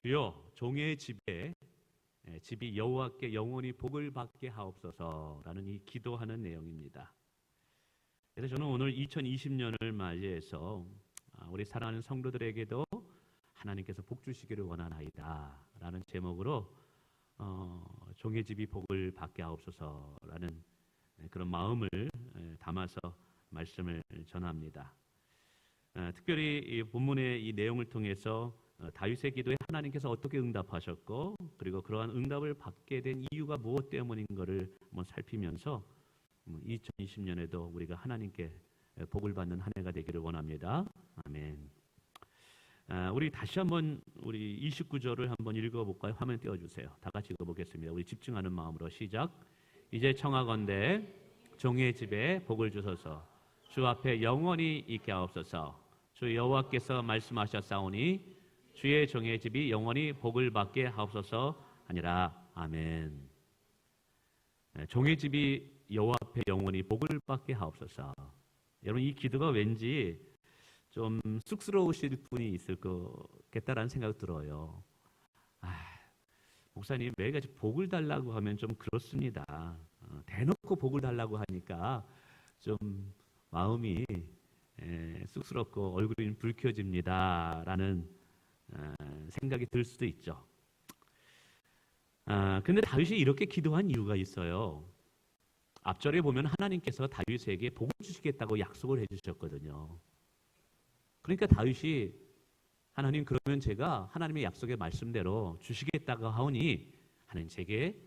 주여 종의 집이 여호와께 영원히 복을 받게 하옵소서라는 이 기도하는 내용입니다. 그래서 저는 오늘 2020년을 맞이해서 우리 사랑하는 성도들에게도 하나님께서 복 주시기를 원하나이다 라는 제목으로 종의 집이 복을 받게 하옵소서라는 그런 마음을 담아서 말씀을 전합니다. 특별히 이 본문의 이 내용을 통해서 다윗의 기도에 하나님께서 어떻게 응답하셨고, 그리고 그러한 응답을 받게 된 이유가 무엇 때문인가를 한번 살피면서 2020년에도 우리가 하나님께 복을 받는 한 해가 되기를 원합니다. 아멘. 우리 다시 한번 우리 29절을 한번 읽어볼까요? 화면 띄워주세요. 다 같이 읽어보겠습니다. 우리 집중하는 마음으로 시작. 이제 청하건대 종의 집에 복을 주소서. 주 앞에 영원히 있게 하옵소서. 주 여호와께서 말씀하셨사오니 주의 종의 집이 영원히 복을 받게 하옵소서 하니라. 아멘. 종의 집이 여호와 앞에 영원히 복을 받게 하옵소서. 여러분, 이 기도가 왠지 좀 쑥스러우실 분이 있을 거겠다라는 생각 들어요. 목사님 매일같이 복을 달라고 하면 좀 그렇습니다. 대놓고 복을 달라고 하니까 좀 마음이 쑥스럽고 얼굴이 붉혀집니다 라는 생각이 들 수도 있죠. 근데 다윗이 이렇게 기도한 이유가 있어요. 앞절에 보면 하나님께서 다윗에게 복을 주시겠다고 약속을 해주셨거든요. 그러니까 다윗이 하나님, 그러면 제가 하나님의 약속의 말씀대로 주시겠다고 하오니 하나님 제게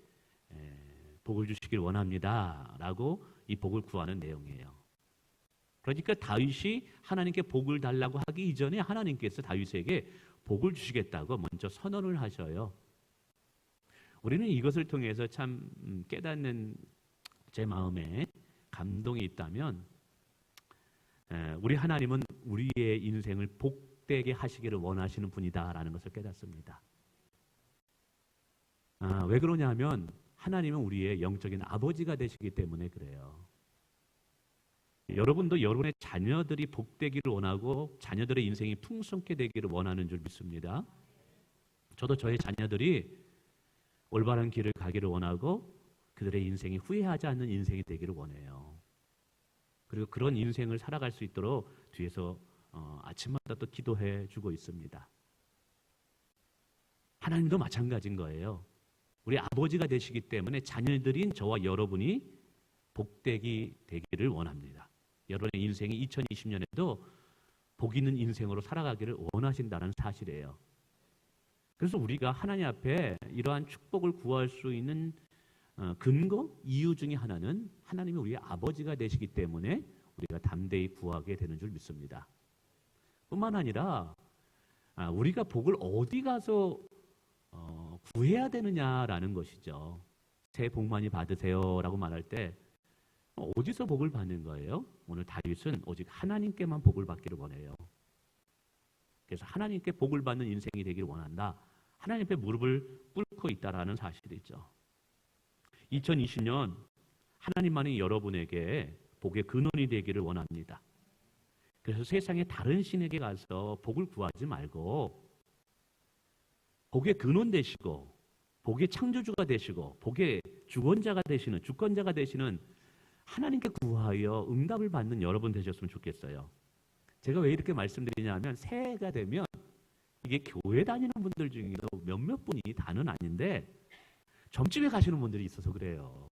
복을 주시길 원합니다 라고 이 복을 구하는 내용이에요. 그러니까 다윗이 하나님께 복을 달라고 하기 이전에 하나님께서 다윗에게 복을 주시겠다고 먼저 선언을 하셔요. 우리는 이것을 통해서 참 깨닫는 제 마음에 감동이 있다면, 우리 하나님은 우리의 인생을 복되게 하시기를 원하시는 분이다라는 것을 깨닫습니다. 왜 그러냐면 하나님은 우리의 영적인 아버지가 되시기 때문에 그래요. 여러분도 여러분의 자녀들이 복되기를 원하고 자녀들의 인생이 풍성케 되기를 원하는 줄 믿습니다. 저도 저의 자녀들이 올바른 길을 가기를 원하고 그들의 인생이 후회하지 않는 인생이 되기를 원해요. 그리고 그런 인생을 살아갈 수 있도록 뒤에서 아침마다 또 기도해 주고 있습니다. 하나님도 마찬가지인 거예요. 우리 아버지가 되시기 때문에 자녀들인 저와 여러분이 복되기를 원합니다. 여러분의 인생이 2020년에도 복 있는 인생으로 살아가기를 원하신다는 사실이에요. 그래서 우리가 하나님 앞에 이러한 축복을 구할 수 있는 근거, 이유 중에 하나는 하나님이 우리의 아버지가 되시기 때문에 우리가 담대히 구하게 되는 줄 믿습니다. 뿐만 아니라 우리가 복을 어디 가서 구해야 되느냐라는 것이죠. 새해 복 많이 받으세요라고 말할 때 어디서 복을 받는 거예요? 오늘 다윗은 오직 하나님께만 복을 받기를 원해요. 그래서 하나님께 복을 받는 인생이 되기를 원한다. 하나님 앞에 무릎을 꿇고 있다라는 사실이죠. 2020년 하나님만이 여러분에게 복의 근원이 되기를 원합니다. 그래서 세상의 다른 신에게 가서 복을 구하지 말고 복의 근원 되시고 복의 창조주가 되시고 복의 주권자가 되시는 하나님께 구하여 응답을 받는 여러분 되셨으면 좋겠어요. 제가 왜 이렇게 말씀드리냐면 새해가 되면 이게 교회 다니는 분들 중에도 몇몇 분이 다는 아닌데 점집에 가시는 분들이 있어서 그래요.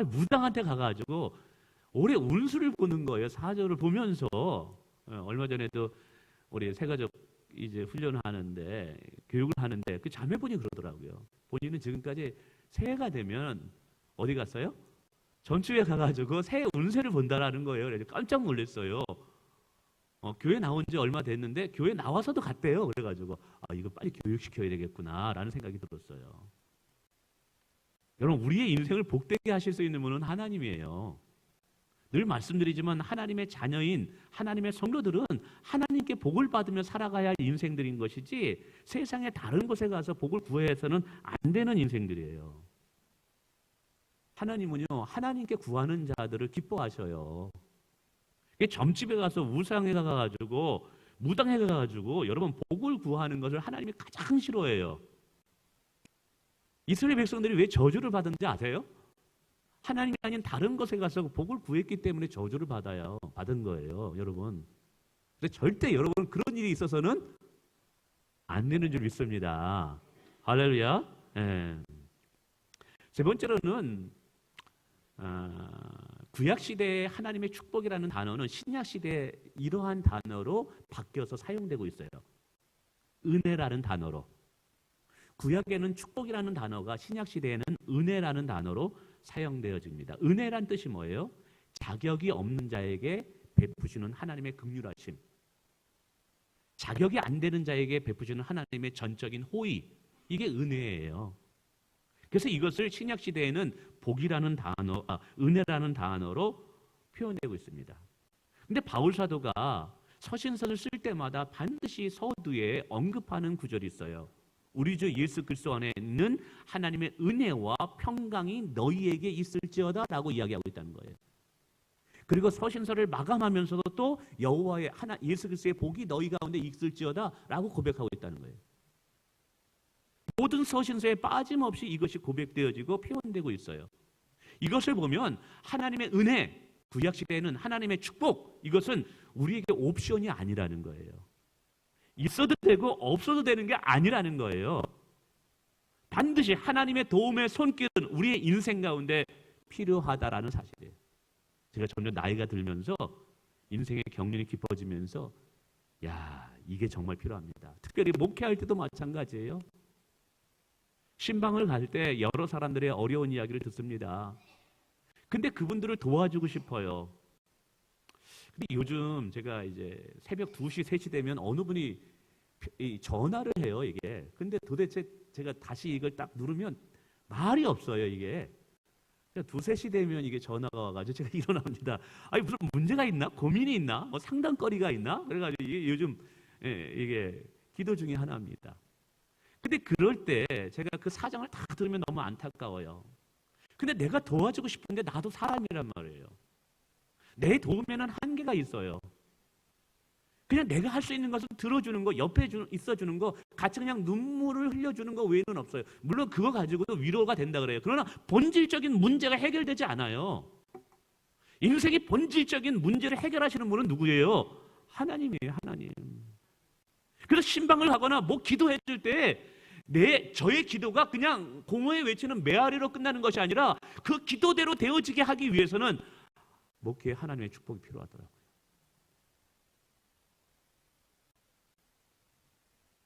무당한테 가가지고 올해 운수를 보는 거예요. 사주를 보면서. 얼마 전에도 우리 새가족 이제 훈련하는데 교육을 하는데 그 자매분이 그러더라고요. 본인은 지금까지 새해가 되면 어디 갔어요? 전주에 가가지고 새해 운세를 본다라는 거예요. 그래서 깜짝 놀랐어요. 교회 나온 지 얼마 됐는데 교회 나와서도 갔대요. 그래가지고 이거 빨리 교육시켜야 되겠구나라는 생각이 들었어요. 여러분, 우리의 인생을 복되게 하실 수 있는 분은 하나님이에요. 늘 말씀드리지만 하나님의 자녀인 하나님의 성도들은 하나님께 복을 받으며 살아가야 할 인생들인 것이지 세상의 다른 곳에 가서 복을 구해서는 안 되는 인생들이에요. 하나님은요, 하나님께 구하는 자들을 기뻐하셔요. 점집에 가서 우상에 가가지고 무당해가지고 여러분 복을 구하는 것을 하나님이 가장 싫어해요. 이스라엘 백성들이 왜 저주를 받은지 아세요? 하나님이 아닌 다른 것에 가서 복을 구했기 때문에 저주를 받은 거예요, 여러분. 근데 절대 여러분 그런 일이 있어서는 안 되는 줄 믿습니다. 할렐루야. 예. 세 번째로는 구약 시대의 하나님의 축복이라는 단어는 신약 시대에 이러한 단어로 바뀌어서 사용되고 있어요. 은혜라는 단어로. 구약에는 축복이라는 단어가 신약 시대에는 은혜라는 단어로 사용되어집니다. 은혜란 뜻이 뭐예요? 자격이 없는 자에게 베푸시는 하나님의 긍휼하심. 자격이 안 되는 자에게 베푸시는 하나님의 전적인 호의. 이게 은혜예요. 그래서 이것을 신약 시대에는 복이라는 단어, 은혜라는 단어로 표현되고 있습니다. 근데 바울 사도가 서신서를 쓸 때마다 반드시 서두에 언급하는 구절이 있어요. 우리 주 예수 그리스도 안에 있는 하나님의 은혜와 평강이 너희에게 있을지어다 라고 이야기하고 있다는 거예요. 그리고 서신서를 마감하면서도 또 여호와의 예수 그리스도의 복이 너희 가운데 있을지어다 라고 고백하고 있다는 거예요. 모든 서신서에 빠짐없이 이것이 고백되어지고 표현되고 있어요. 이것을 보면 하나님의 은혜, 구약시대에는 하나님의 축복, 이것은 우리에게 옵션이 아니라는 거예요. 있어도 되고 없어도 되는 게 아니라는 거예요. 반드시 하나님의 도움의 손길은 우리의 인생 가운데 필요하다라는 사실이에요. 제가 점점 나이가 들면서 인생의 경륜이 깊어지면서 이게 정말 필요합니다. 특별히 목회할 때도 마찬가지예요. 신방을 갈 때 여러 사람들의 어려운 이야기를 듣습니다. 근데 그분들을 도와주고 싶어요. 근데 요즘 제가 이제 새벽 2시, 3시 되면 어느 분이 전화를 해요, 이게. 근데 도대체 제가 다시 이걸 딱 누르면 말이 없어요, 이게. 2, 3시 되면 이게 전화가 와가지고 제가 일어납니다. 아니, 무슨 문제가 있나? 고민이 있나? 뭐 상담거리가 있나? 그래가지고 이게 요즘 이게 기도 중에 하나입니다. 근데 그럴 때 제가 그 사정을 다 들으면 너무 안타까워요. 근데 내가 도와주고 싶은데 나도 사람이란 말이에요. 내 도움에는 한계가 있어요. 그냥 내가 할 수 있는 것은 들어주는 거, 옆에 있어주는 거, 같이 그냥 눈물을 흘려주는 거 외에는 없어요. 물론 그거 가지고도 위로가 된다 그래요. 그러나 본질적인 문제가 해결되지 않아요. 인생의 본질적인 문제를 해결하시는 분은 누구예요? 하나님이에요, 하나님. 그래서 신방을 하거나 뭐 기도해 줄 때 저의 기도가 그냥 공허에 외치는 메아리로 끝나는 것이 아니라 그 기도대로 되어지게 하기 위해서는 목회에 하나님의 축복이 필요하더라고요.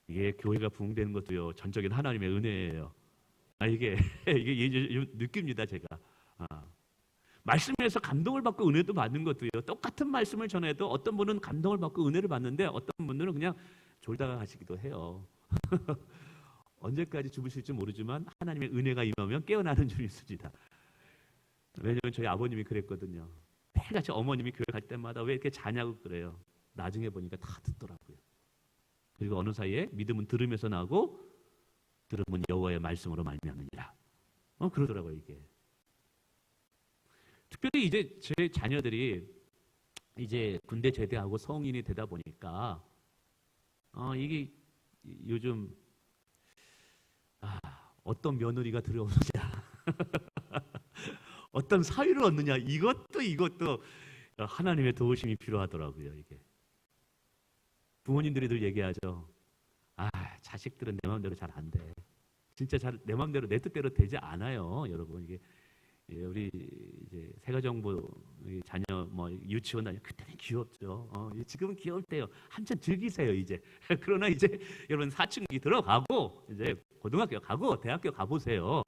이게 교회가 부흥되는 것도요, 전적인 하나님의 은혜예요. 이게 느낍니다, 제가. 말씀에서 감동을 받고 은혜도 받는 것도요, 똑같은 말씀을 전해도 어떤 분은 감동을 받고 은혜를 받는데 어떤 분들은 그냥 졸다가 가시기도 해요. 언제까지 주무실지 모르지만 하나님의 은혜가 임하면 깨어나는 줄 믿습니다. 왜냐하면 저희 아버님이 그랬거든요. 매일같이 어머님이 교회 갈 때마다 왜 이렇게 자냐고 그래요. 나중에 보니까 다 듣더라고요. 그리고 어느 사이에 믿음은 들음에서 나고 들음은 여호와의 말씀으로 말미암느니라. 그러더라고요, 이게. 특별히 이제 제 자녀들이 이제 군대 제대하고 성인이 되다 보니까 이게 요즘 어떤 며느리가 들어오느냐 어떤 사위를 얻느냐, 이것도 하나님의 도우심이 필요하더라고요. 이게 부모님들이 늘 얘기하죠. 자식들은 내 마음대로 잘 안 돼. 진짜 내 마음대로 내 뜻대로 되지 않아요, 여러분. 이게 우리 이제 새가정부 자녀 유치원 다니 그때는 귀엽죠. 지금은 귀여울 때요. 한참 즐기세요 이제. 그러나 이제 여러분 사춘기 들어가고 이제 고등학교 가고 대학교 가보세요.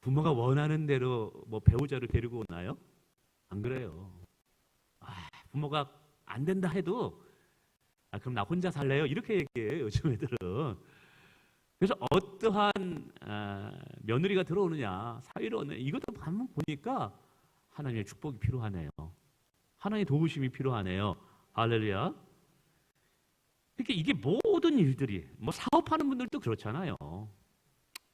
부모가 원하는 대로 배우자를 데리고 오나요? 안 그래요. 부모가 안 된다 해도 그럼 나 혼자 살래요? 이렇게 얘기해요, 요즘 애들은. 그래서 어떠한 며느리가 들어오느냐, 사위로 오느냐, 이것도 한번 보니까 하나님의 축복이 필요하네요. 하나님의 도우심이 필요하네요. 할렐루야. 그러니까 이게 모든 일들이 사업하는 분들도 그렇잖아요.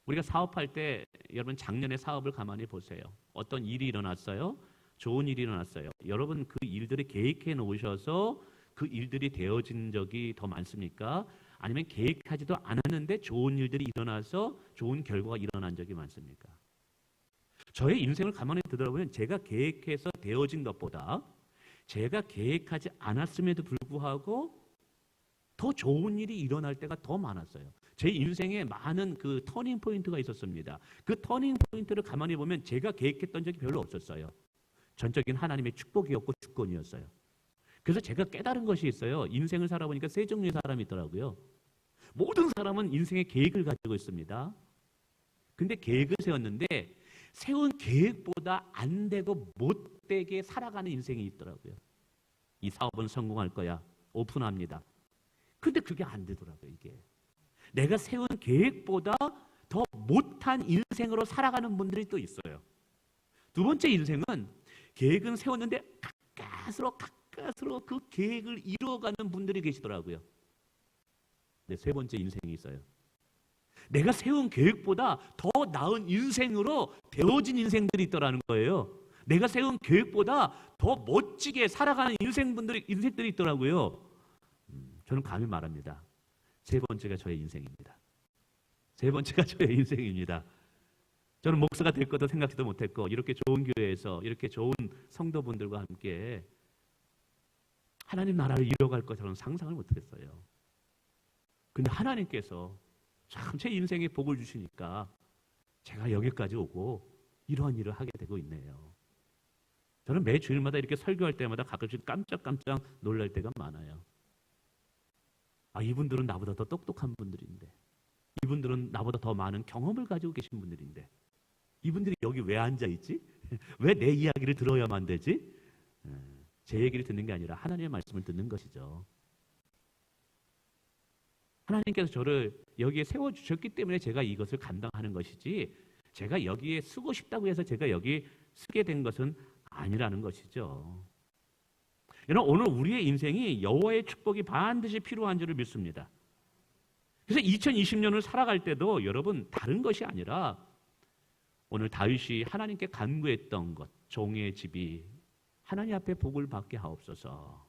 우리가 사업할 때 여러분 작년에 사업을 가만히 보세요. 어떤 일이 일어났어요? 좋은 일이 일어났어요. 여러분 그 일들을 계획해 놓으셔서 그 일들이 되어진 적이 더 많습니까? 아니면 계획하지도 않았는데 좋은 일들이 일어나서 좋은 결과가 일어난 적이 많습니까? 저의 인생을 가만히 들여다보면 제가 계획해서 되어진 것보다 제가 계획하지 않았음에도 불구하고 더 좋은 일이 일어날 때가 더 많았어요. 제 인생에 많은 그 터닝 포인트가 있었습니다. 그 터닝 포인트를 가만히 보면 제가 계획했던 적이 별로 없었어요. 전적인 하나님의 축복이었고 주권이었어요. 그래서 제가 깨달은 것이 있어요. 인생을 살아보니까 세 종류의 사람이 있더라고요. 모든 사람은 인생의 계획을 가지고 있습니다. 근데 계획을 세웠는데 세운 계획보다 안 되고 못 되게 살아가는 인생이 있더라고요. 이 사업은 성공할 거야. 오픈합니다. 근데 그게 안 되더라고요, 이게. 내가 세운 계획보다 더 못한 인생으로 살아가는 분들이 또 있어요. 두 번째 인생은 계획은 세웠는데 가까스로 그 계획을 이루어가는 분들이 계시더라고요. 근데 세 번째 인생이 있어요. 내가 세운 계획보다 더 나은 인생으로 되어진 인생들이 있더라는 거예요. 내가 세운 계획보다 더 멋지게 살아가는 인생들이 있더라고요. 저는 감히 말합니다. 세 번째가 저의 인생입니다. 세 번째가 저의 인생입니다. 저는 목사가 될 것도 생각지도 못했고 이렇게 좋은 교회에서 이렇게 좋은 성도분들과 함께 하나님 나라를 이뤄갈 것 저는 상상을 못했어요. 근데 하나님께서 참 제 인생에 복을 주시니까 제가 여기까지 오고 이러한 일을 하게 되고 있네요. 저는 매 주일마다 이렇게 설교할 때마다 가끔씩 깜짝깜짝 놀랄 때가 많아요. 아, 이분들은 나보다 더 똑똑한 분들인데, 이분들은 나보다 더 많은 경험을 가지고 계신 분들인데, 이분들이 여기 왜 앉아있지? 왜 내 이야기를 들어야만 되지? 제 얘기를 듣는 게 아니라 하나님의 말씀을 듣는 것이죠. 하나님께서 저를 여기에 세워주셨기 때문에 제가 이것을 감당하는 것이지, 제가 여기에 쓰고 싶다고 해서 제가 여기 쓰게 된 것은 아니라는 것이죠. 여러분, 오늘 우리의 인생이 여호와의 축복이 반드시 필요한 줄을 믿습니다. 그래서 2020년을 살아갈 때도 여러분 다른 것이 아니라 오늘 다윗이 하나님께 간구했던 것, 종의 집이 하나님 앞에 복을 받게 하옵소서.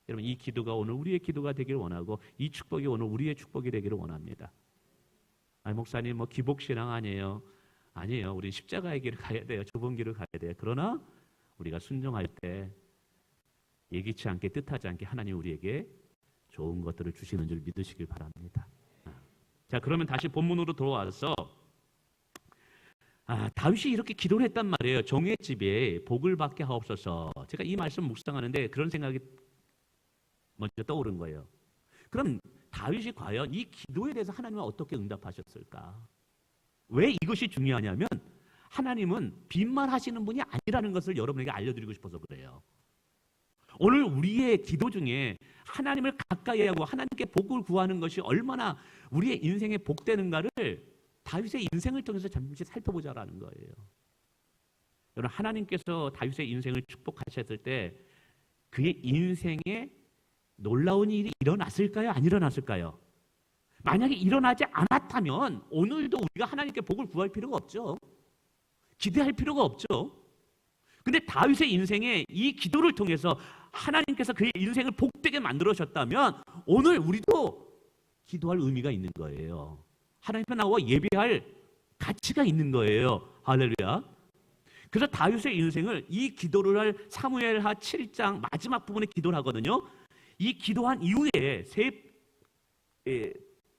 여러분, 이 기도가 오늘 우리의 기도가 되기를 원하고 이 축복이 오늘 우리의 축복이 되기를 원합니다. 아니, 목사님 뭐 기복신앙 아니에요. 아니에요. 우리 십자가의 길을 가야 돼요. 좁은 길을 가야 돼요. 그러나 우리가 순종할 때 예기치 않게 뜻하지 않게 하나님 우리에게 좋은 것들을 주시는 줄 믿으시길 바랍니다. 자, 그러면 다시 본문으로 돌아와서 다윗이 이렇게 기도를 했단 말이에요. 종의 집에 복을 받게 하옵소서. 제가 이 말씀 묵상하는데 그런 생각이 먼저 떠오른 거예요. 그럼 다윗이 과연 이 기도에 대해서 하나님은 어떻게 응답하셨을까? 왜 이것이 중요하냐면 하나님은 빈말하시는 분이 아니라는 것을 여러분에게 알려드리고 싶어서 그래요. 오늘 우리의 기도 중에 하나님을 가까이 하고 하나님께 복을 구하는 것이 얼마나 우리의 인생에 복되는가를 다윗의 인생을 통해서 잠시 살펴보자라는 거예요. 여러분, 하나님께서 다윗의 인생을 축복하셨을 때 그의 인생에 놀라운 일이 일어났을까요? 안 일어났을까요? 만약에 일어나지 않았다면 오늘도 우리가 하나님께 복을 구할 필요가 없죠. 기대할 필요가 없죠. 근데 다윗의 인생에 이 기도를 통해서 하나님께서 그의 인생을 복되게 만들어셨다면 오늘 우리도 기도할 의미가 있는 거예요. 하나님 앞에 나와 예배할 가치가 있는 거예요. 할렐루야. 그래서 다윗의 인생을 이 기도를 할 사무엘하 7장 마지막 부분에 기도를 하거든요. 이 기도한 이후에 세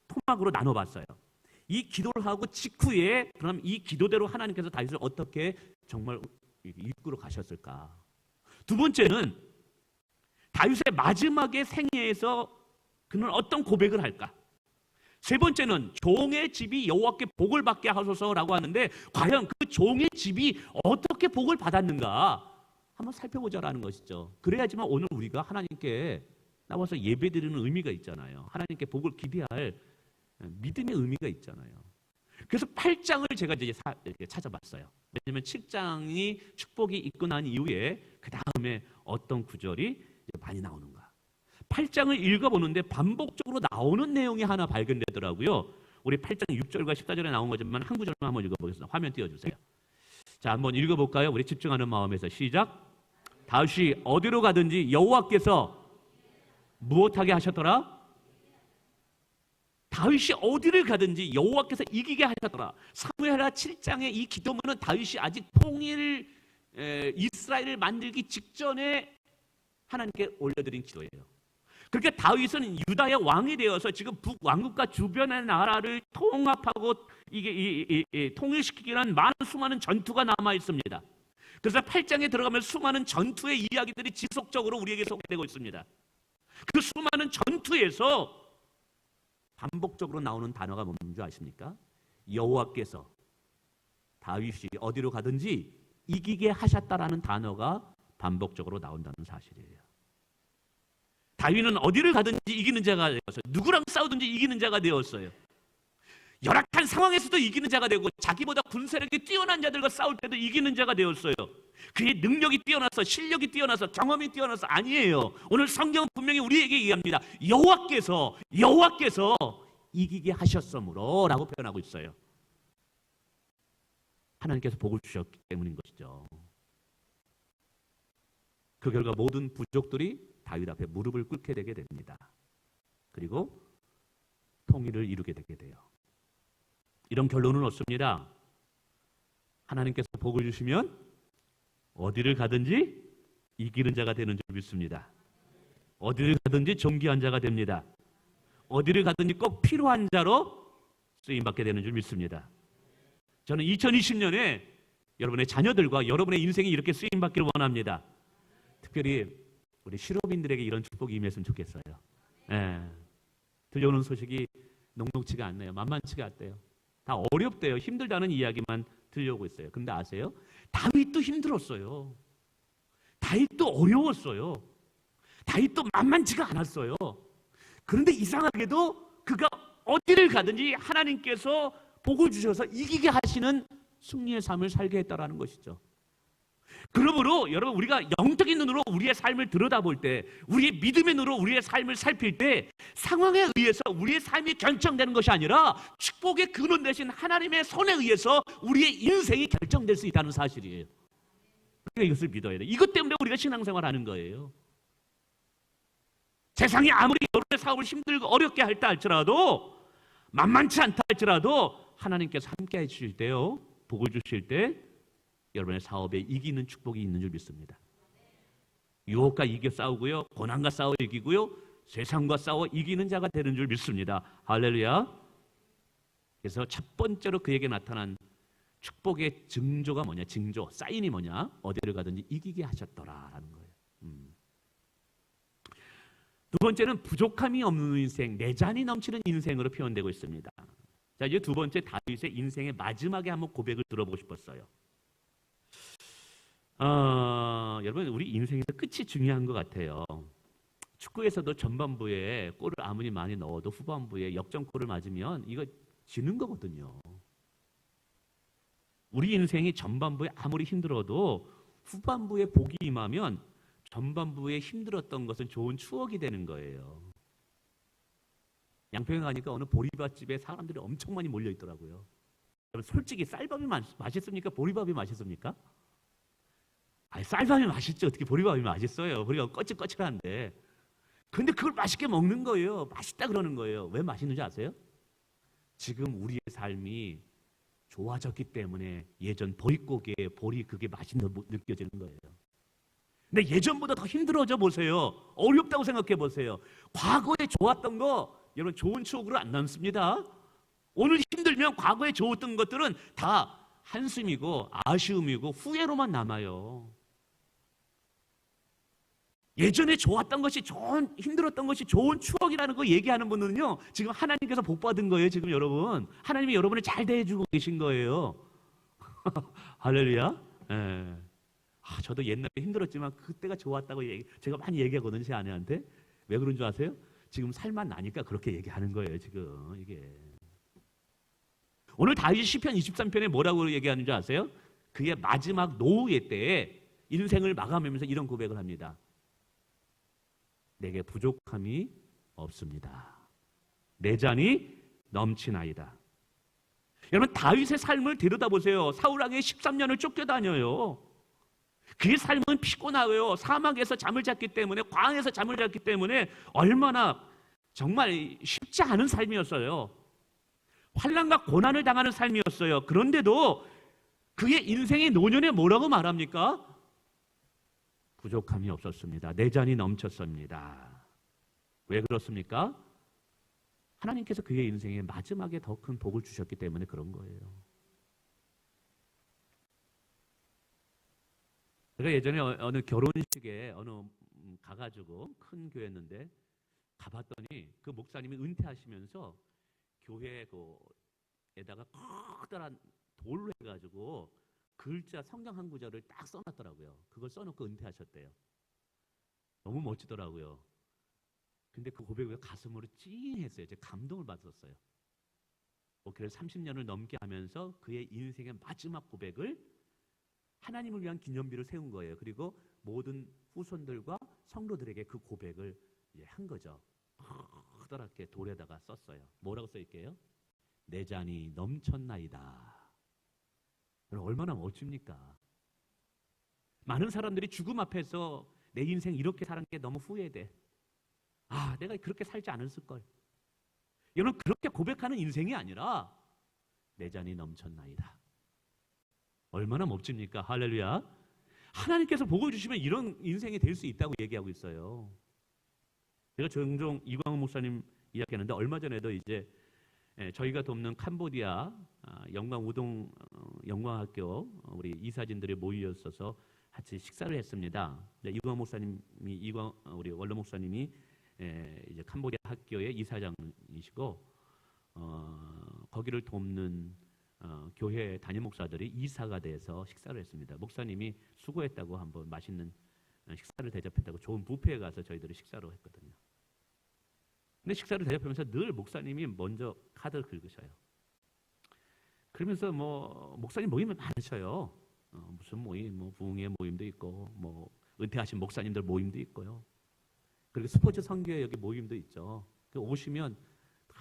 토막으로 나눠봤어요. 이 기도를 하고 직후에 그럼 이 기도대로 하나님께서 다윗을 어떻게 정말 이끌어 가셨을까? 두 번째는 다윗의 마지막의 생애에서 그는 어떤 고백을 할까? 세 번째는 종의 집이 여호와께 복을 받게 하소서라고 하는데 과연 그 종의 집이 어떻게 복을 받았는가 한번 살펴보자라는 것이죠. 그래야지만 오늘 우리가 하나님께 나와서 예배드리는 의미가 있잖아요. 하나님께 복을 기대할 믿음의 의미가 있잖아요. 그래서 8장을 제가 이제 이렇게 찾아봤어요. 왜냐하면 7장이 축복이 있고 난 이후에 그 다음에 어떤 구절이 많이 나오는가. 8장을 읽어보는데 반복적으로 나오는 내용이 하나 발견되더라고요. 우리 8장 6절과 14절에 나온 거지만 한 구절만 한번 읽어보겠습니다. 화면 띄워주세요. 자, 한번 읽어볼까요? 우리 집중하는 마음에서 시작. 다윗이 어디로 가든지 여호와께서 무엇하게 하셨더라? 다윗이 어디를 가든지 여호와께서 이기게 하셨더라. 사무엘하 7장의 이 기도문은 다윗이 아직 이스라엘을 만들기 직전에 하나님께 올려드린 기도예요. 그러니까 다윗은 유다의 왕이 되어서 지금 북왕국과 주변의 나라를 통합하고 통일시키기 위한 수많은 전투가 남아 있습니다. 그래서 8장에 들어가면 수많은 전투의 이야기들이 지속적으로 우리에게 소개되고 있습니다. 그 수많은 전투에서 반복적으로 나오는 단어가 뭔지 아십니까? 여호와께서 다윗이 어디로 가든지 이기게 하셨다라는 단어가 반복적으로 나온다는 사실이에요. 다윗은 어디를 가든지 이기는 자가 되었어요. 누구랑 싸우든지 이기는 자가 되었어요. 열악한 상황에서도 이기는 자가 되고 자기보다 군사력이 뛰어난 자들과 싸울 때도 이기는 자가 되었어요. 그의 능력이 뛰어나서 실력이 뛰어나서 경험이 뛰어나서 아니에요. 오늘 성경은 분명히 우리에게 얘기합니다. 여호와께서 이기게 하셨으므로 라고 표현하고 있어요. 하나님께서 복을 주셨기 때문인 것이죠. 그 결과 모든 부족들이 다윗 앞에 무릎을 꿇게 되게 됩니다. 그리고 통일을 이루게 되게 돼요. 이런 결론은 없습니다. 하나님께서 복을 주시면 어디를 가든지 이기는 자가 되는 줄 믿습니다. 어디를 가든지 존귀한 자가 됩니다. 어디를 가든지 꼭 필요한 자로 쓰임받게 되는 줄 믿습니다. 저는 2020년에 여러분의 자녀들과 여러분의 인생이 이렇게 쓰임받기를 원합니다. 특별히 우리 실업인들에게 이런 축복이 임했으면 좋겠어요. 들려오는 소식이 녹록지가 않네요. 만만치가 않대요. 다 어렵대요. 힘들다는 이야기만 들려오고 있어요. 근데 아세요? 다윗도 힘들었어요. 다윗도 어려웠어요. 다윗도 만만치가 않았어요. 그런데 이상하게도 그가 어디를 가든지 하나님께서 복을 주셔서 이기게 하시는 승리의 삶을 살게 했다라는 것이죠. 그러므로 여러분, 우리가 영적인 눈으로 우리의 삶을 들여다볼 때, 우리의 믿음의 눈으로 우리의 삶을 살필 때 상황에 의해서 우리의 삶이 결정되는 것이 아니라 축복의 근원 되신 하나님의 손에 의해서 우리의 인생이 결정될 수 있다는 사실이에요. 우리가 이것을 믿어야 돼요. 이것 때문에 우리가 신앙생활하는 거예요. 세상이 아무리 여러분의 사업을 힘들고 어렵게 할다 할지라도, 만만치 않다 할지라도 하나님께서 함께 해주실 때요, 복을 주실 때 여러분의 사업에 이기는 축복이 있는 줄 믿습니다. 유혹과 이겨 싸우고요, 고난과 싸워 이기고요, 세상과 싸워 이기는 자가 되는 줄 믿습니다. 할렐루야. 그래서 첫 번째로 그에게 나타난 축복의 징조가 뭐냐? 징조, 사인이 뭐냐? 어디를 가든지 이기게 하셨더라라는 거예요. 두 번째는 부족함이 없는 인생, 내잔이 넘치는 인생으로 표현되고 있습니다. 자, 이제 두 번째 다윗의 인생의 마지막에 한번 고백을 들어보고 싶었어요. 여러분, 우리 인생에서 끝이 중요한 것 같아요. 축구에서도 전반부에 골을 아무리 많이 넣어도 후반부에 역전골을 맞으면 이거 지는 거거든요. 우리 인생이 전반부에 아무리 힘들어도 후반부에 복이 임하면 전반부에 힘들었던 것은 좋은 추억이 되는 거예요. 양평에 가니까 어느 보리밥집에 사람들이 엄청 많이 몰려 있더라고요. 솔직히 쌀밥이 맛있습니까? 보리밥이 맛있습니까? 아니, 쌀밥이 맛있죠. 어떻게 보리밥이 맛있어요? 보리밥 거칠거칠한데. 근데 그걸 맛있게 먹는 거예요. 맛있다 그러는 거예요. 왜 맛있는지 아세요? 지금 우리의 삶이 좋아졌기 때문에 예전 보릿고개의 보리, 그게 맛있는 느껴지는 거예요. 근데 예전보다 더 힘들어져 보세요. 어렵다고 생각해 보세요. 과거에 좋았던 거 여러분 좋은 추억으로 안 남습니다. 오늘 힘들면 과거에 좋았던 것들은 다 한숨이고 아쉬움이고 후회로만 남아요. 예전에 좋았던 것이 힘들었던 것이 좋은 추억이라는 거 얘기하는 분은요, 지금 하나님께서 복 받은 거예요. 지금 여러분, 하나님이 여러분을 잘 대해주고 계신 거예요. 할렐루야. 예. 저도 옛날에 힘들었지만 그때가 좋았다고 제가 많이 얘기하거든요, 제 아내한테. 왜 그런 줄 아세요? 지금 살만 나니까 그렇게 얘기하는 거예요, 지금 이게. 오늘 다윗이 시편 23편에 뭐라고 얘기하는 줄 아세요? 그의 마지막 노후의 때에 인생을 마감하면서 이런 고백을 합니다. 내게 부족함이 없습니다. 내 잔이 넘치나이다. 여러분, 다윗의 삶을 들여다보세요. 사울 왕의 13년을 쫓겨다녀요. 그의 삶은 피곤하고요. 사막에서 잠을 잤기 때문에, 광야에서 잠을 잤기 때문에 얼마나 정말 쉽지 않은 삶이었어요. 환난과 고난을 당하는 삶이었어요. 그런데도 그의 인생의 노년에 뭐라고 말합니까? 부족함이 없었습니다. 내 잔이 넘쳤습니다. 왜 그렇습니까? 하나님께서 그의 인생에 마지막에 더 큰 복을 주셨기 때문에 그런 거예요. 제가 예전에 어느 결혼식에 가가지고 큰 교회였는데 가봤더니 그 목사님이 은퇴하시면서 교회에다가 커다란 돌로 해가지고 글자 성경 한 구절을 딱 써놨더라고요. 그걸 써놓고 은퇴하셨대요. 너무 멋지더라고요. 근데 그 고백이 가슴으로 찡했어요. 제가 감동을 받았어요. 목회를 30년을 넘게 하면서 그의 인생의 마지막 고백을 하나님을 위한 기념비를 세운 거예요. 그리고 모든 후손들과 성도들에게 그 고백을 한 거죠. 커다랗게 돌에다가 썼어요. 뭐라고 써있게요? 내 잔이 넘쳤나이다. 얼마나 멋집니까? 많은 사람들이 죽음 앞에서 내 인생 이렇게 사는 게 너무 후회돼. 아, 내가 그렇게 살지 않았을걸. 이거는 그렇게 고백하는 인생이 아니라 내 잔이 넘쳤나이다. 얼마나 멋집니까? 할렐루야. 하나님께서 복을 주시면 이런 인생이 될 수 있다고 얘기하고 있어요. 제가 종종 이광훈 목사님 이야기하는데 얼마 전에도 이제 저희가 돕는 캄보디아 영광우동 영광학교 우리 이사진들이 모였어서 같이 식사를 했습니다. 이광훈 목사님이 우리 원로 목사님이 이제 캄보디아 학교의 이사장이시고 거기를 돕는 교회 담임 목사들이 이사가 돼서 식사를 했습니다. 목사님이 수고했다고 한번 맛있는 식사를 대접했다고 좋은 뷔페에 가서 저희들이 식사를 했거든요. 근데 식사를 대접하면서 늘 목사님이 먼저 카드를 긁으셔요. 그러면서 뭐 목사님 모임이 많으셔요. 무슨 모임, 뭐 부흥회 모임도 있고, 뭐 은퇴하신 목사님들 모임도 있고요. 그리고 스포츠 선교회 여기 모임도 있죠. 오시면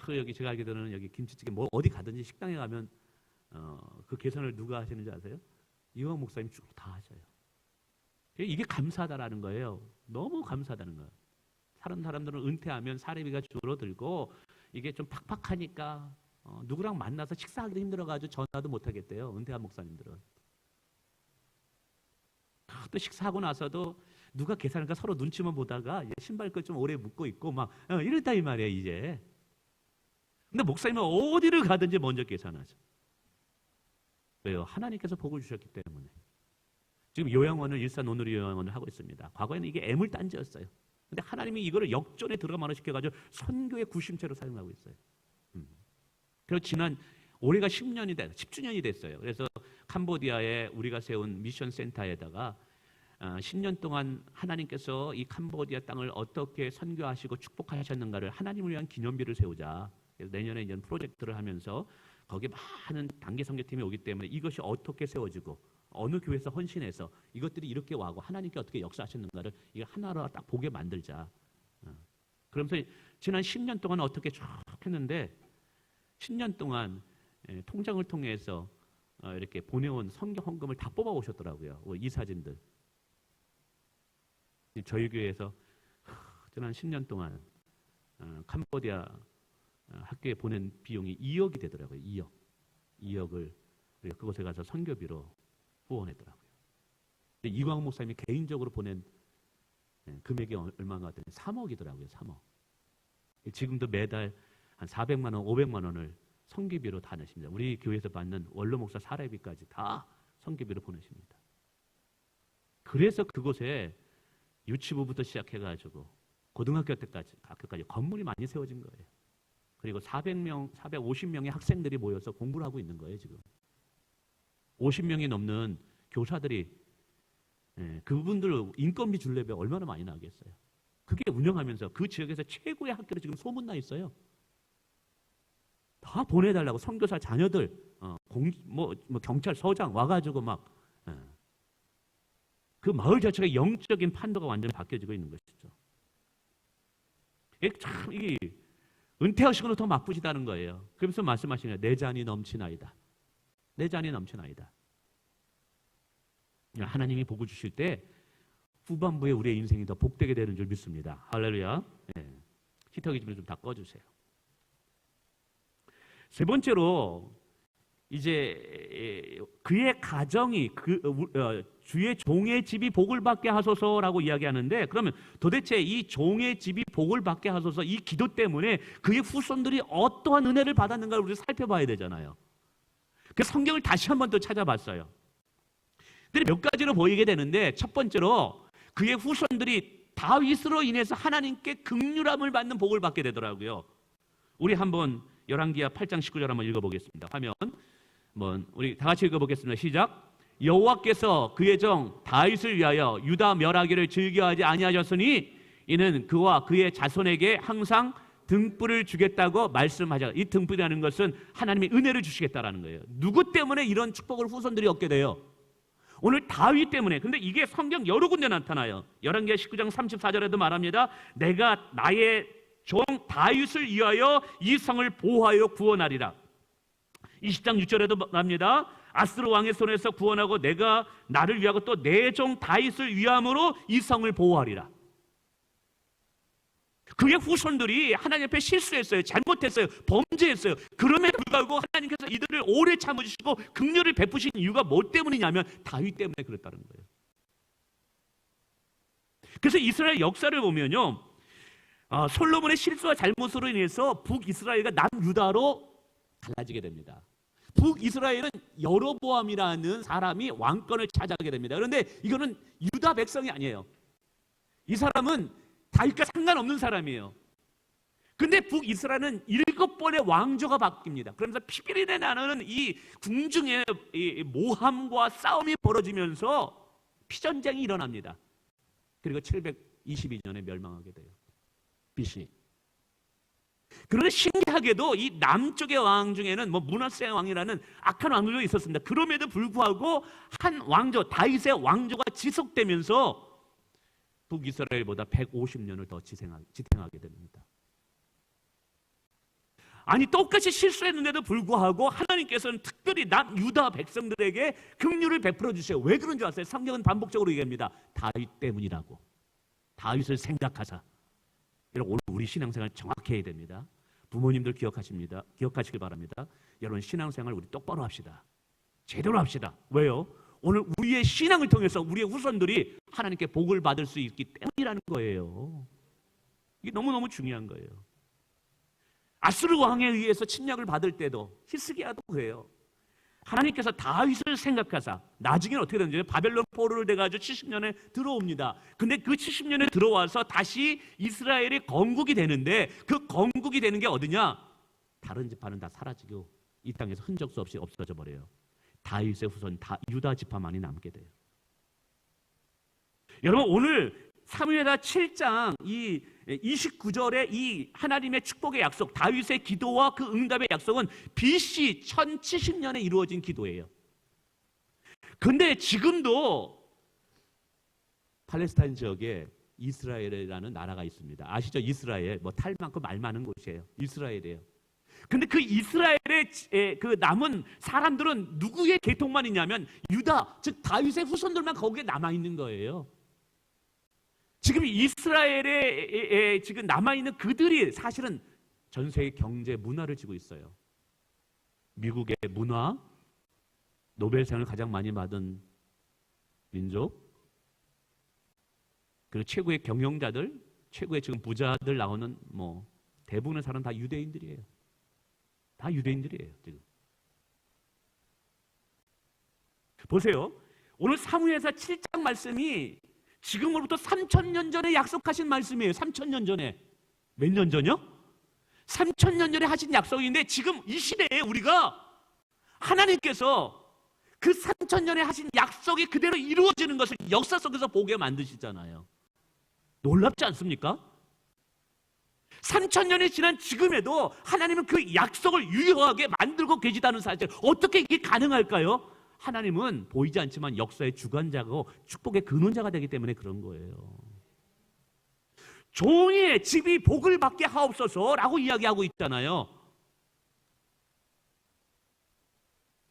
여기 제가 알기로는 여기 김치찌개 뭐 어디 가든지 식당에 가면 그 계산을 누가 하시는지 아세요? 이광 목사님 쭉 다 하셔요. 이게 감사하다라는 거예요. 너무 감사하다는 거예요. 다른 사람들은 은퇴하면 사례비가 줄어들고 이게 좀 팍팍하니까 누구랑 만나서 식사하기도 힘들어가지고 전화도 못 하겠대요. 은퇴한 목사님들은. 또 식사하고 나서도 누가 계산할까 서로 눈치만 보다가 신발끈 좀 오래 묶고 있고 막 이랬다 이 말이에요 이제. 근데 목사님은 어디를 가든지 먼저 계산하죠. 왜요? 하나님께서 복을 주셨기 때문에. 지금 요양원을 일산 오누리 요양원을 하고 있습니다. 과거에는 이게 애물단지였어요. 근데 하나님이 이거를 역전에 드라마로 시켜가지고 선교의 구심체로 사용하고 있어요. 그리고 올해가 10주년이 됐어요. 그래서 캄보디아에 우리가 세운 미션 센터에다가 10년 동안 하나님께서 이 캄보디아 땅을 어떻게 선교하시고 축복하셨는가를 하나님을 위한 기념비를 세우자. 그래서 내년에 이제 프로젝트를 하면서 거기에 많은 단기 선교팀이 오기 때문에 이것이 어떻게 세워지고 어느 교회에서 헌신해서 이것들이 이렇게 와고 하나님께 어떻게 역사하셨는가를 이게 하나로 딱 보게 만들자. 그러면서 지난 10년 동안 어떻게 쭉 했는데 10년 동안 통장을 통해서 이렇게 보내온 선교 헌금을 다 뽑아 오셨더라고요. 이사진들. 저희 교회에서 지난 10년 동안 캄보디아 학교에 보낸 비용이 2억이 되더라고요. 2억을 그곳에 가서 선교비로 후원했더라고요. 이광훈 목사님이 개인적으로 보낸 금액이 얼마가 했더니 3억이더라고요. 3억. 지금도 매달 한 400만 원, 500만 원을 선교비로 다 내십니다. 우리 교회에서 받는 원로 목사 사례비까지 다 선교비로 보내십니다. 그래서 그곳에 유치부부터 시작해가지고 고등학교 때까지 학교까지 건물이 많이 세워진 거예요. 그리고 450명의 학생들이 모여서 공부를 하고 있는 거예요. 지금 50명이 넘는 교사들이 그분들 인건비 줄래면 얼마나 많이 나겠어요. 그게 운영하면서 그 지역에서 최고의 학교로 지금 소문나 있어요. 다 보내달라고 선교사 자녀들 경찰서장 와가지고 막 그 마을 자체가 영적인 판도가 완전히 바뀌어지고 있는 것이죠. 이게 은퇴하시고는 더 바쁘시다는 거예요. 그러면서 말씀하시는 거예요. 내 잔이 넘치나이다. 내 잔이 넘치나이다. 하나님이 복을 주실 때 후반부에 우리의 인생이 더 복되게 되는 줄 믿습니다. 할렐루야. 네. 히터기 좀 다 꺼주세요. 세 번째로 이제 그의 가정이 주의 종의 집이 복을 받게 하소서라고 이야기하는데, 그러면 도대체 이 종의 집이 복을 받게 하소서, 이 기도 때문에 그의 후손들이 어떠한 은혜를 받았는가를 우리 살펴봐야 되잖아요. 그 성경을 다시 한번 또 찾아봤어요. 근데 몇 가지로 보이게 되는데, 첫 번째로 그의 후손들이 다윗으로 인해서 하나님께 긍휼함을 받는 복을 받게 되더라고요. 우리 한번 열왕기하 8장 19절 한번 읽어보겠습니다. 화면 우리 다 같이 읽어보겠습니다. 시작. 여호와께서 그의 종 다윗을 위하여 유다 멸하기를 즐겨하지 아니하셨으니 이는 그와 그의 자손에게 항상 등불을 주겠다고 말씀하셨다. 이 등불이라는 것은 하나님의 은혜를 주시겠다라는 거예요. 누구 때문에 이런 축복을 후손들이 얻게 돼요? 오늘 다윗 때문에. 근데 이게 성경 여러 군데 나타나요. 열왕기하 19장 34절에도 말합니다. 내가 나의 종 다윗을 위하여 이 성을 보호하여 구원하리라. 20장 6절에도 말합니다. 아스르 왕의 손에서 구원하고 내가 나를 위하고 또 내 종 다윗을 위함으로 이 성을 보호하리라. 그의 후손들이 하나님 앞에 실수했어요. 잘못했어요. 범죄했어요. 그럼에도 불구하고 하나님께서 이들을 오래 참으시고 긍휼을 베푸신 이유가 뭐 때문이냐면 다윗 때문에 그랬다는 거예요. 그래서 이스라엘 역사를 보면요, 솔로몬의 실수와 잘못으로 인해서 북이스라엘과 남유다로 갈라지게 됩니다. 북이스라엘은 여로보암이라는 사람이 왕권을 차지하게 됩니다. 그런데 이거는 유다 백성이 아니에요. 이 사람은 다윗과 상관없는 사람이에요. 근데 북이스라엘은 7번의 왕조가 바뀝니다. 그러면서 피비린내 나는 이 궁중의 모함과 싸움이 벌어지면서 피전쟁이 일어납니다. 그리고 722년에 멸망하게 돼요. BC. 그런데 신기하게도 이 남쪽의 왕 중에는 므낫세 왕이라는 악한 왕조가 있었습니다. 그럼에도 불구하고 한 왕조, 다윗의 왕조가 지속되면서 북이스라엘보다 150년을 더 지탱하게 됩니다. 아니, 똑같이 실수했는데도 불구하고 하나님께서는 특별히 남유다 백성들에게 긍휼을 베풀어 주세요. 왜 그런 줄 아세요? 성경은 반복적으로 얘기합니다. 다윗 때문이라고. 다윗을 생각하사. 여러분, 오늘 우리 신앙생활 정확히 해야 됩니다. 부모님들 기억하시길 바랍니다. 여러분, 신앙생활 우리 똑바로 합시다. 제대로 합시다. 왜요? 오늘 우리의 신앙을 통해서 우리의 후손들이 하나님께 복을 받을 수 있기 때문이라는 거예요. 이게 너무너무 중요한 거예요. 아수르 왕에 의해서 침략을 받을 때도 히스기야도 그래요. 하나님께서 다윗을 생각하사, 나중에는 어떻게 되는지 바벨론 포로를 돼가지고 70년에 들어옵니다. 근데 그 70년에 들어와서 다시 이스라엘이 건국이 되는데, 그 건국이 되는 게 어디냐? 다른 지파는 다 사라지고 이 땅에서 흔적수 없이 없어져 버려요. 다윗의 후손 유다 지파만이 남게 돼요. 여러분, 오늘 사무엘하 7장 이 29절의 이 하나님의 축복의 약속, 다윗의 기도와 그 응답의 약속은 BC 1070년에 이루어진 기도예요. 근데 지금도 팔레스타인 지역에 이스라엘이라는 나라가 있습니다. 아시죠? 이스라엘, 탈 많고 말 많은 곳이에요. 이스라엘이에요. 근데 그 이스라엘의 그 남은 사람들은 누구의 계통만 있냐면 유다, 즉 다윗의 후손들만 거기에 남아있는 거예요. 지금 이스라엘에 지금 남아있는 그들이 사실은 전 세계 경제 문화를 쥐고 있어요. 미국의 문화, 노벨상을 가장 많이 받은 민족, 그리고 최고의 경영자들, 최고의 지금 부자들 나오는 대부분의 사람 다 유대인들이에요. 다 유대인들이에요, 지금. 보세요. 오늘 사무엘하 7장 말씀이 지금으로부터 3000년 전에 약속하신 말씀이에요. 3000년 전에. 몇 년 전이요? 3000년 전에 하신 약속인데 지금 이 시대에 우리가 하나님께서 그 3000년에 하신 약속이 그대로 이루어지는 것을 역사 속에서 보게 만드시잖아요. 놀랍지 않습니까? 3000년이 지난 지금에도 하나님은 그 약속을 유효하게 만들고 계시다는 사실, 어떻게 이게 가능할까요? 하나님은 보이지 않지만 역사의 주관자고 축복의 근원자가 되기 때문에 그런 거예요. 종의 집이 복을 받게 하옵소서라고 이야기하고 있잖아요.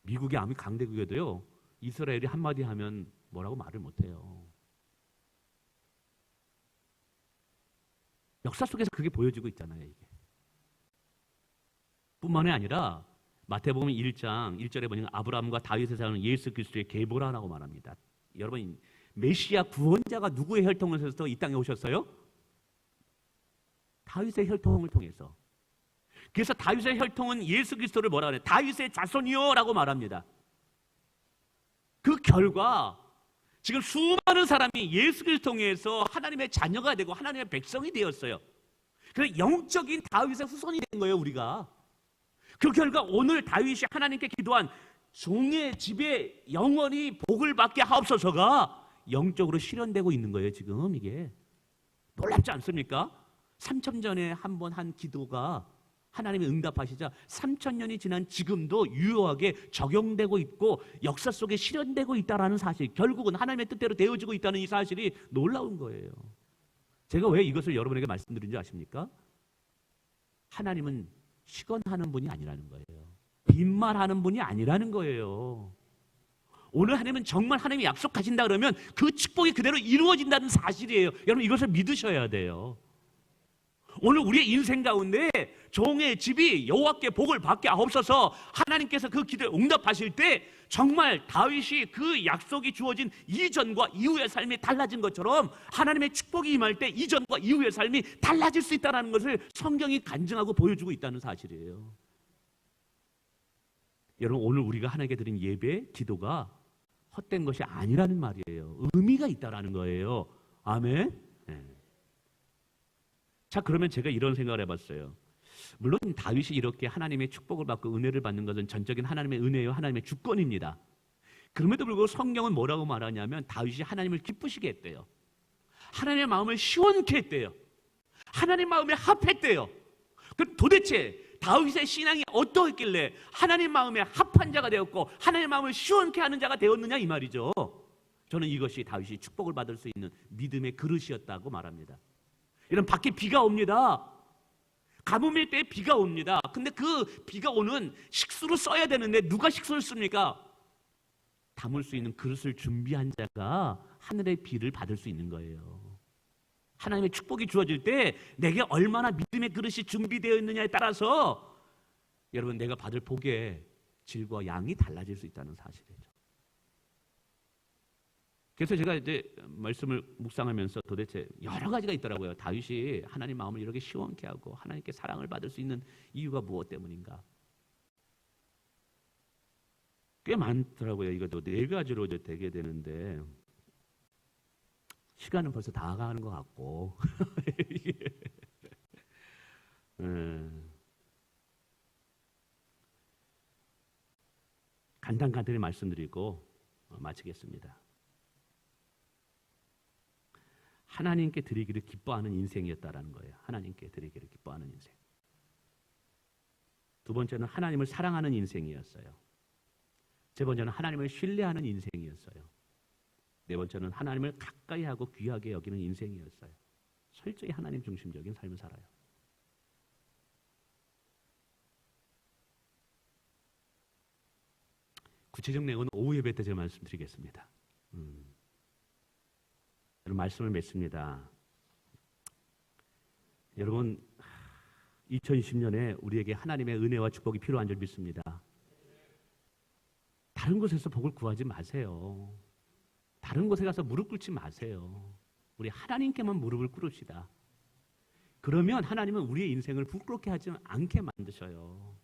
미국의 아무리 강대국에도요, 이스라엘이 한마디 하면 뭐라고 말을 못해요. 역사 속에서 그게 보여지고 있잖아요. 이게. 뿐만이 아니라 마태복음 1장 1절에 보면 아브라함과 다윗의 사는 예수 그리스도의 계보라라고 말합니다. 여러분, 메시아 구원자가 누구의 혈통을 통해서 이 땅에 오셨어요? 다윗의 혈통을 통해서. 그래서 다윗의 혈통은 예수 그리스도를 뭐라 그래요? 다윗의 자손이요 라고 말합니다. 그 결과 지금 수많은 사람이 예수 그리스도를 통해서 하나님의 자녀가 되고 하나님의 백성이 되었어요. 그래서 영적인 다윗의 후손이 된 거예요, 우리가. 그 결과 오늘 다윗이 하나님께 기도한 종의 집에 영원히 복을 받게 하옵소서가 영적으로 실현되고 있는 거예요, 지금 이게. 놀랍지 않습니까? 3000전에 한 번 한 기도가 하나님이 응답하시자 3000년이 지난 지금도 유효하게 적용되고 있고 역사 속에 실현되고 있다는 사실, 결국은 하나님의 뜻대로 되어지고 있다는 이 사실이 놀라운 거예요. 제가 왜 이것을 여러분에게 말씀드린 줄 아십니까? 하나님은 시건하는 분이 아니라는 거예요. 빈말하는 분이 아니라는 거예요. 오늘 하나님은 정말 하나님이 약속하신다 그러면 그 축복이 그대로 이루어진다는 사실이에요. 여러분, 이것을 믿으셔야 돼요. 오늘 우리의 인생 가운데 종의 집이 여호와께 복을 받게 하옵소서, 하나님께서 그 기도에 응답하실 때 정말 다윗이 그 약속이 주어진 이전과 이후의 삶이 달라진 것처럼 하나님의 축복이 임할 때 이전과 이후의 삶이 달라질 수 있다는 것을 성경이 간증하고 보여주고 있다는 사실이에요. 여러분, 오늘 우리가 하나님께 드린 예배, 기도가 헛된 것이 아니라는 말이에요. 의미가 있다라는 거예요. 아멘. 네. 자, 그러면 제가 이런 생각을 해봤어요. 물론 다윗이 이렇게 하나님의 축복을 받고 은혜를 받는 것은 전적인 하나님의 은혜요, 하나님의 주권입니다. 그럼에도 불구하고 성경은 뭐라고 말하냐면 다윗이 하나님을 기쁘시게 했대요. 하나님의 마음을 시원케 했대요. 하나님 마음에 합했대요. 그럼 도대체 다윗의 신앙이 어떠했길래 하나님 마음에 합한 자가 되었고 하나님 마음을 시원케 하는 자가 되었느냐, 이 말이죠. 저는 이것이 다윗이 축복을 받을 수 있는 믿음의 그릇이었다고 말합니다. 이런 밖에 비가 옵니다. 가뭄일 때 비가 옵니다. 근데 그 비가 오는 식수로 써야 되는데 누가 식수를 씁니까? 담을 수 있는 그릇을 준비한 자가 하늘의 비를 받을 수 있는 거예요. 하나님의 축복이 주어질 때 내게 얼마나 믿음의 그릇이 준비되어 있느냐에 따라서 여러분, 내가 받을 복의 질과 양이 달라질 수 있다는 사실이죠. 그래서 제가 이제 말씀을 묵상하면서 도대체 여러 가지가 있더라고요. 다윗이 하나님 마음을 이렇게 시원케 하고 하나님께 사랑을 받을 수 있는 이유가 무엇 때문인가? 꽤 많더라고요. 이것도 네 가지로 이제 되게 되는데 시간은 벌써 다 가는 것 같고 간단히 말씀드리고 마치겠습니다. 하나님께 드리기를 기뻐하는 인생이었다라는 거예요. 하나님께 드리기를 기뻐하는 인생. 두 번째는 하나님을 사랑하는 인생이었어요. 세 번째는 하나님을 신뢰하는 인생이었어요. 네 번째는 하나님을 가까이 하고 귀하게 여기는 인생이었어요. 철저히 하나님 중심적인 삶을 살아요. 구체적 내용은 오후 예배 때 제가 말씀드리겠습니다. 말씀을 맺습니다. 여러분, 2020년에 우리에게 하나님의 은혜와 축복이 필요한 줄 믿습니다. 다른 곳에서 복을 구하지 마세요. 다른 곳에 가서 무릎 꿇지 마세요. 우리 하나님께만 무릎을 꿇읍시다. 그러면 하나님은 우리의 인생을 부끄럽게 하지 않게 만드셔요.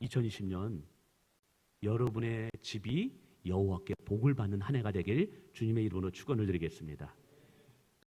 2020년 여러분의 집이 여호와께 복을 받는 한 해가 되길 주님의 이름으로 축원을 드리겠습니다.